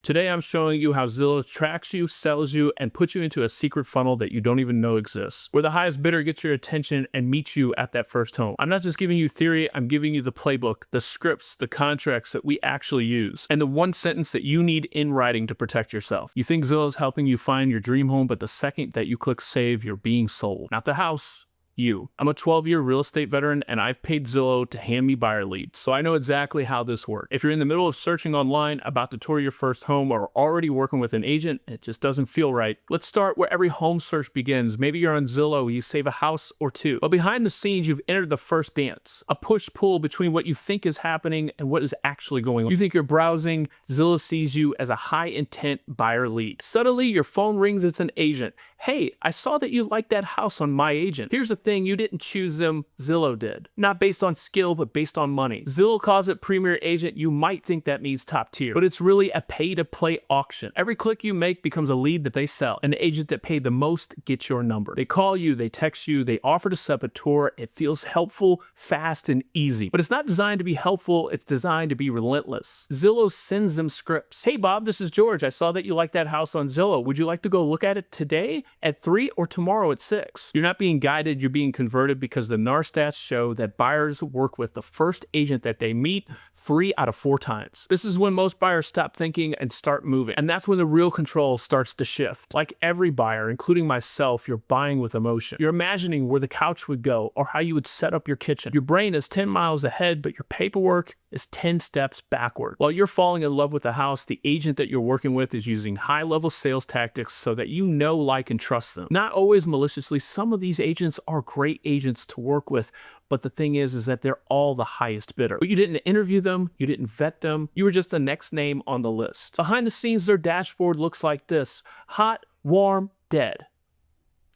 Today I'm showing you how Zillow tracks you, sells you, and puts you into a secret funnel that you don't even know exists, where the highest bidder gets your attention and meets you at that first home. I'm not just giving you theory, I'm giving you the playbook, the scripts, the contracts that we actually use, and the one sentence that you need in writing to protect yourself. You think Zillow's helping you find your dream home, but the second that you click save, you're being sold. Not the house. You. I'm a 12-year real estate veteran and I've paid Zillow to hand me buyer leads, so I know exactly how this works. If you're in the middle of searching online, about to tour your first home, or already working with an agent, and it just doesn't feel right, let's start where every home search begins. Maybe you're on Zillow, you save a house or two, but behind the scenes you've entered the first dance, a push-pull between what you think is happening and what is actually going on. You think you're browsing, Zillow sees you as a high-intent buyer lead. Suddenly your phone rings, it's an agent. Hey, I saw that you liked that house on my agent. Here's the thing, you didn't choose them, Zillow did. Not based on skill, but based on money. Zillow calls it Premier Agent. You might think that means top tier, but it's really a pay-to-play auction. Every click you make becomes a lead that they sell. An agent that paid the most gets your number. They call you, they text you, they offer to set up a tour. It feels helpful, fast, and easy. But it's not designed to be helpful, it's designed to be relentless. Zillow sends them scripts. Hey Bob, this is George. I saw that you liked that house on Zillow. Would you like to go look at it today at 3 or tomorrow at 6? You're not being guided, you're being converted, because the NAR stats show that buyers work with the first agent that they meet 3 out of 4 times. This is when most buyers stop thinking and start moving. And that's when the real control starts to shift. Like every buyer, including myself, you're buying with emotion. You're imagining where the couch would go or how you would set up your kitchen. Your brain is 10 miles ahead, but your paperwork is 10 steps backward. While you're falling in love with the house, the agent that you're working with is using high-level sales tactics so that you know, like, and trust them. Not always maliciously. Some of these agents are great agents to work with, but the thing is that they're all the highest bidder. But you didn't interview them, you didn't vet them, you were just the next name on the list. Behind the scenes, their dashboard looks like this: hot, warm, dead.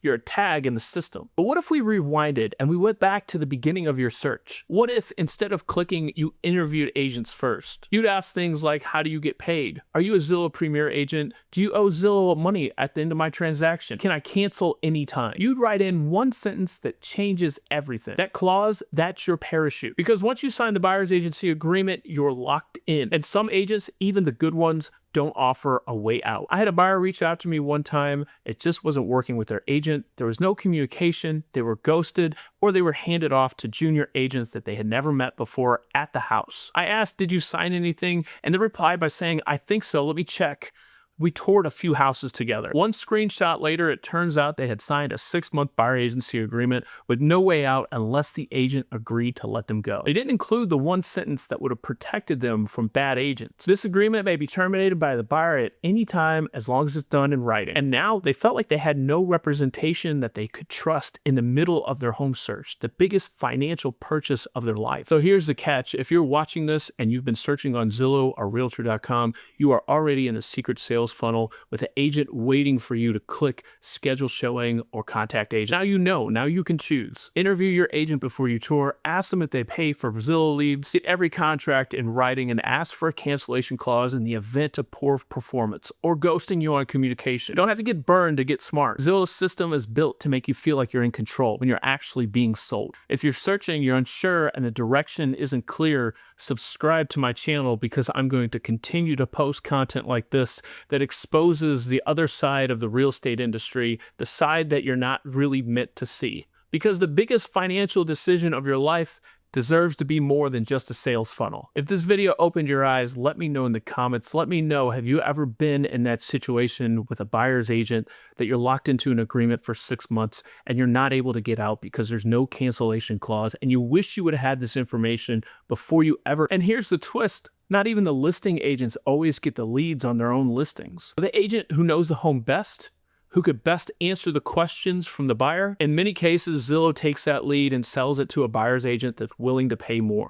You're a tag in the system. But what if we rewinded and we went back to the beginning of your search? What if instead of clicking, you interviewed agents first? You'd ask things like, how do you get paid? Are you a Zillow Premier Agent? Do you owe Zillow money at the end of my transaction? Can I cancel anytime? You'd write in one sentence that changes everything. That clause, that's your parachute. Because once you sign the buyer's agency agreement, you're locked in. And some agents, even the good ones, don't offer a way out. I had a buyer reach out to me one time. It just wasn't working with their agent. There was no communication. They were ghosted, or they were handed off to junior agents that they had never met before at the house. I asked, did you sign anything? And they replied by saying, I think so, let me check. We toured a few houses together. One screenshot later, it turns out they had signed a 6-month buyer agency agreement with no way out unless the agent agreed to let them go. They didn't include the one sentence that would have protected them from bad agents. This agreement may be terminated by the buyer at any time as long as it's done in writing. And now they felt like they had no representation that they could trust in the middle of their home search, the biggest financial purchase of their life. So here's the catch. If you're watching this and you've been searching on Zillow or Realtor.com, you are already in a secret sales funnel with an agent waiting for you to click schedule showing or contact agent. Now you know, now you can choose. Interview your agent before you tour, ask them if they pay for Zillow leads, get every contract in writing, and ask for a cancellation clause in the event of poor performance or ghosting you on communication. You don't have to get burned to get smart. Zillow's system is built to make you feel like you're in control when you're actually being sold. If you're searching, you're unsure, and the direction isn't clear, subscribe to my channel, because I'm going to continue to post content like this that exposes the other side of the real estate industry, the side that you're not really meant to see. Because the biggest financial decision of your life deserves to be more than just a sales funnel. If this video opened your eyes, let me know in the comments. Let me know, have you ever been in that situation with a buyer's agent that you're locked into an agreement for 6 months and you're not able to get out because there's no cancellation clause, and you wish you would have had this information before you ever... And here's the twist. Not even the listing agents always get the leads on their own listings. The agent who knows the home best, who could best answer the questions from the buyer, in many cases, Zillow takes that lead and sells it to a buyer's agent that's willing to pay more.